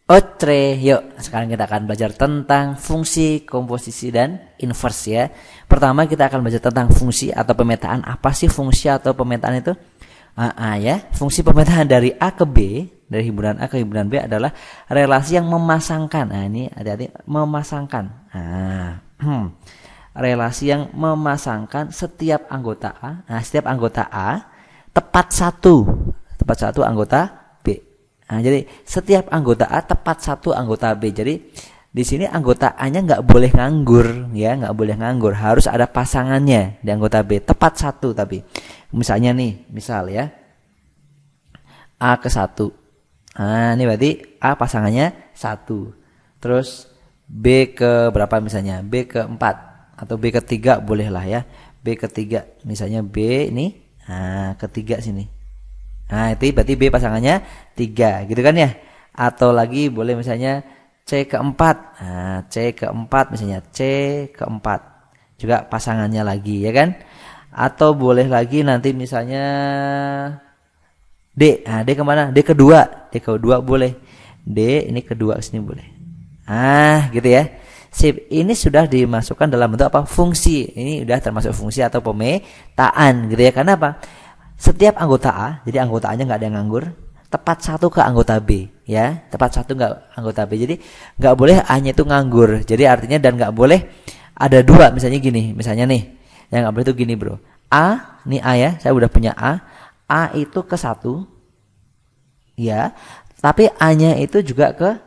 Otre, yuk sekarang kita akan belajar tentang fungsi, komposisi, dan inverse ya. Pertama kita akan belajar tentang fungsi atau pemetaan. Apa sih fungsi atau pemetaan itu? Ya, fungsi pemetaan dari A ke B, dari himpunan A ke himpunan B adalah relasi yang memasangkan. Nah ini hati-hati, memasangkan. Relasi yang memasangkan setiap anggota A. Nah setiap anggota A tepat satu anggota. Nah, jadi setiap anggota A tepat satu anggota B. Jadi di sini anggota A-nya nggak boleh nganggur, ya nggak boleh nganggur. Harus ada pasangannya di anggota B. Tepat satu tapi. Misalnya nih, misal ya A ke 1. Nah, ini berarti A pasangannya 1. Terus B ke berapa misalnya? B ke 4 atau B ke 3 boleh lah ya. B ke 3. Misalnya B ini, nah ketiga sini. Nah itu berarti B pasangannya 3 gitu kan ya. Atau lagi boleh misalnya C ke 4. Nah C ke 4 misalnya C ke 4 juga pasangannya lagi ya kan. Atau boleh lagi nanti misalnya D. Nah D kemana? D kedua. D kedua boleh. D ini kedua sini boleh. Gitu ya. Sip, ini sudah dimasukkan dalam bentuk apa? Fungsi. Ini udah termasuk fungsi atau pemetaan gitu ya. Karena apa? Setiap anggota A, jadi anggota A-nya nggak ada yang nganggur, tepat satu ke anggota B, ya, tepat satu nggak anggota B. Jadi nggak boleh A-nya itu nganggur. Jadi artinya dan nggak boleh ada dua, misalnya gini, misalnya nih, yang nggak boleh itu gini bro. A, nih A ya, saya udah punya A itu ke 1, ya, tapi A-nya itu juga ke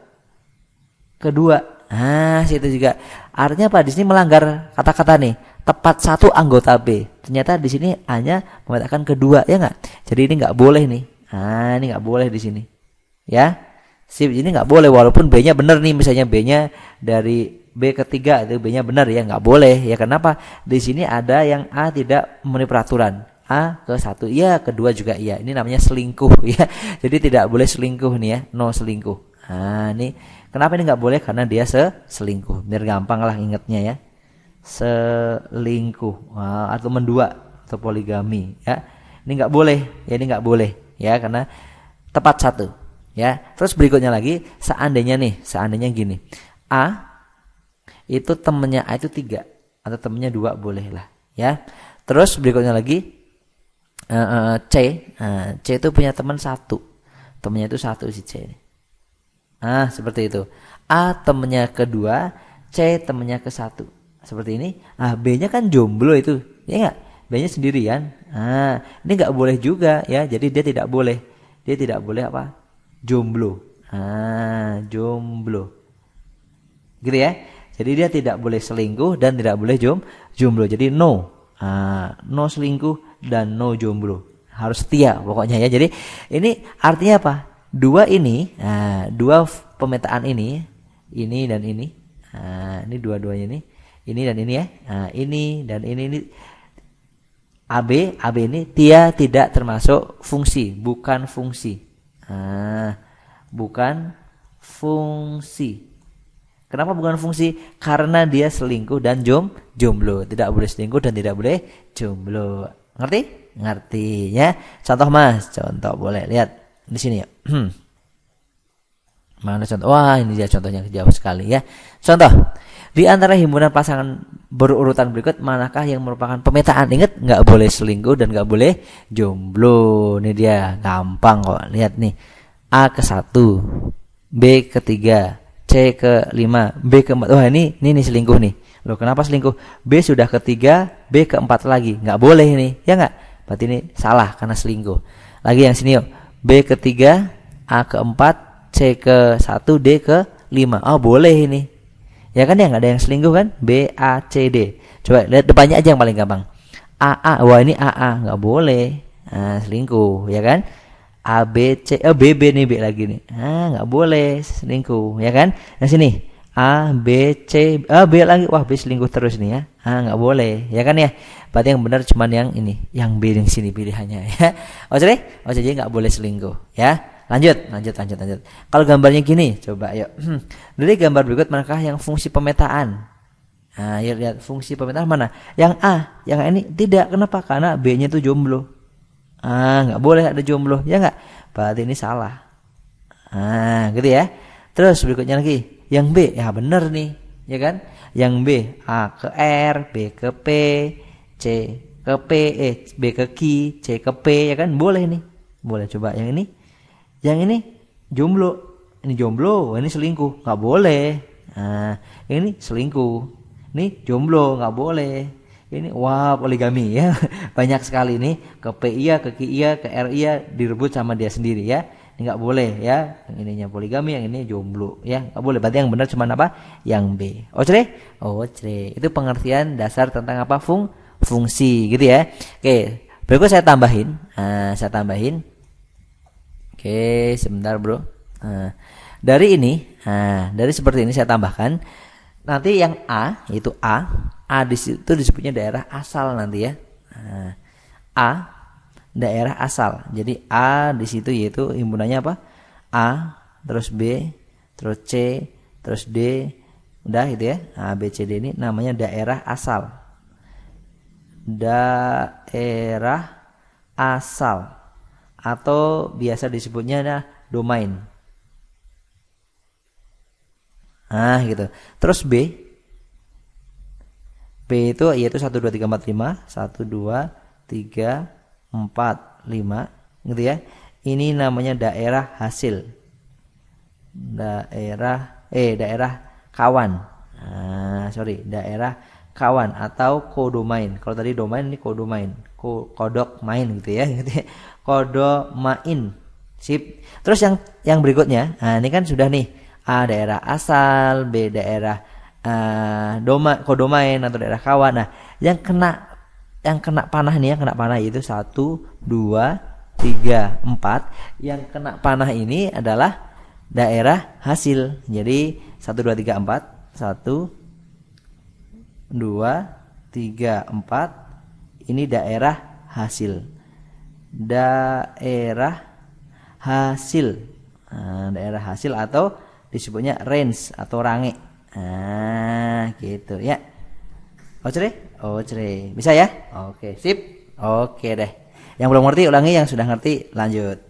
kedua. Nah, situ juga. Artinya apa? Di sini melanggar kata-kata nih. Tepat satu anggota B. Ternyata di sini hanya mengatakan kedua, ya nggak? Jadi ini nggak boleh nih. Ini nggak boleh di sini, ya. Sip, ini nggak boleh walaupun B-nya benar nih, misalnya B-nya dari B ketiga itu B-nya benar ya nggak boleh ya. Kenapa? Di sini ada yang A tidak memenuhi peraturan. A ke 1, iya, kedua juga iya. Ini namanya selingkuh ya. Jadi tidak boleh selingkuh nih ya, no selingkuh. Ini kenapa ini nggak boleh? Karena dia selingkuh. Biar gampang lah ingatnya ya. Selingkuh atau mendua atau poligami ya. Ini nggak boleh ya, ini nggak boleh ya karena tepat satu ya. Terus berikutnya lagi seandainya gini, A itu temennya A itu 3 atau temennya 2 boleh lah ya. Terus berikutnya lagi C itu punya teman 1, temennya itu 1 si C ini. Seperti itu. A temennya kedua, C temennya ke 1. Seperti ini. B-nya kan jomblo itu, ya enggak? B-nya sendirian. Ini enggak boleh juga ya. Jadi dia tidak boleh. Dia tidak boleh apa? Jomblo. Jomblo. Gitu ya. Jadi dia tidak boleh selingkuh dan tidak boleh jomblo. Jadi no. No selingkuh dan no jomblo. Harus setia pokoknya ya. Jadi ini artinya apa? Dua pemetaan ini dan ini. Ini dua-duanya ini dan ini ya. Ini dan ini AB ini dia tidak termasuk fungsi, bukan fungsi. Bukan fungsi. Kenapa bukan fungsi? Karena dia selingkuh dan jomblo. Tidak boleh selingkuh dan tidak boleh jomblo. Ngerti? Ngerti ya. Contoh Mas, contoh boleh lihat di sini ya. Mana contoh? Wah, ini dia contohnya jauh sekali ya. Contoh, di antara himpunan pasangan berurutan berikut manakah yang merupakan pemetaan? Ingat, nggak boleh selingkuh dan nggak boleh jomblo. Ini dia, gampang kok. Lihat nih, A ke 1, B ke 3, C ke 5, B ke 4. Wah ini selingkuh nih. Loh kenapa selingkuh? B sudah ke 3, B ke 4 lagi. Nggak boleh nih, ya nggak? Berarti ini salah karena selingkuh. Lagi yang sini yuk. B ke 3, A ke 4, C ke 1, D ke 5. Boleh ini. Ya kan ya, nggak ada yang selingkuh kan? B, A, C, D. Coba lihat depannya aja yang paling gampang. AA, wah ini AA, nggak boleh. Selingkuh, ya kan? A, B, C, B, B nih, B lagi nih. Nggak boleh selingkuh, ya kan? Nah sini, A, B, C, B lagi. Wah, B selingkuh terus nih ya. Nggak boleh, ya kan ya? Berarti yang benar cuman yang ini, yang B yang sini pilihannya ya. Jadi nggak boleh selingkuh, ya. Lanjut. Kalau gambarnya gini, coba yuk. Dari gambar berikut manakah yang fungsi pemetaan? Yuk lihat fungsi pemetaan mana? Yang A, yang ini tidak. Kenapa? Karena B-nya itu jomblo. Nggak boleh ada jomblo, ya nggak? Berarti ini salah. Gitu ya. Terus berikutnya lagi, yang B, ya bener nih, ya kan? Yang B, A ke R, B ke P, C ke P, B ke Q, C ke P, ya kan? Boleh nih. Boleh coba yang ini. Yang ini jomblo. Ini jomblo, ini selingkuh, nggak boleh. Nah, ini selingkuh. Ini jomblo, nggak boleh. Ini wah poligami ya. Banyak sekali nih, ke P iya, ke Q iya, ke R iya direbut sama dia sendiri ya. Ini nggak boleh ya. Yang ininya poligami, yang ini jomblo ya. Nggak boleh. Berarti yang benar cuma apa? Yang B. Ocre? Ocre. Itu pengertian dasar tentang apa? Fungsi gitu ya. Oke, berikut saya tambahin. Saya tambahin. Oke, sebentar bro. Dari ini, dari seperti ini saya tambahkan. Nanti yang A, yaitu A di situ disebutnya daerah asal nanti ya. A, daerah asal. Jadi A di situ yaitu himpunannya apa? A, terus B, terus C, terus D. Udah gitu ya. A, B, C, D ini namanya daerah asal. Daerah asal. Atau biasa disebutnya domain. Gitu. Terus B itu yaitu 1 2 3 4 5, 1 2 3 4 5 gitu ya. Ini namanya daerah hasil. Daerah kawan. Daerah kawan atau kodomain. Kalau tadi domain ini kodomain. Kodok main gitu ya, gitu ya. Kodomain. Sip. Terus yang berikutnya, ini kan sudah nih. A daerah asal, B daerah kodomain atau daerah kawan. Nah, yang kena panah nih, yang kena panah itu 1 2 3 4. Yang kena panah ini adalah daerah hasil. Jadi 1 2 3 4. 1 2 3 4. Ini daerah hasil. Daerah hasil. Daerah hasil atau disebutnya range atau range. Gitu ya. Ocre. Bisa ya? Oke, sip. Oke deh. Yang belum ngerti ulangi, yang sudah ngerti lanjut.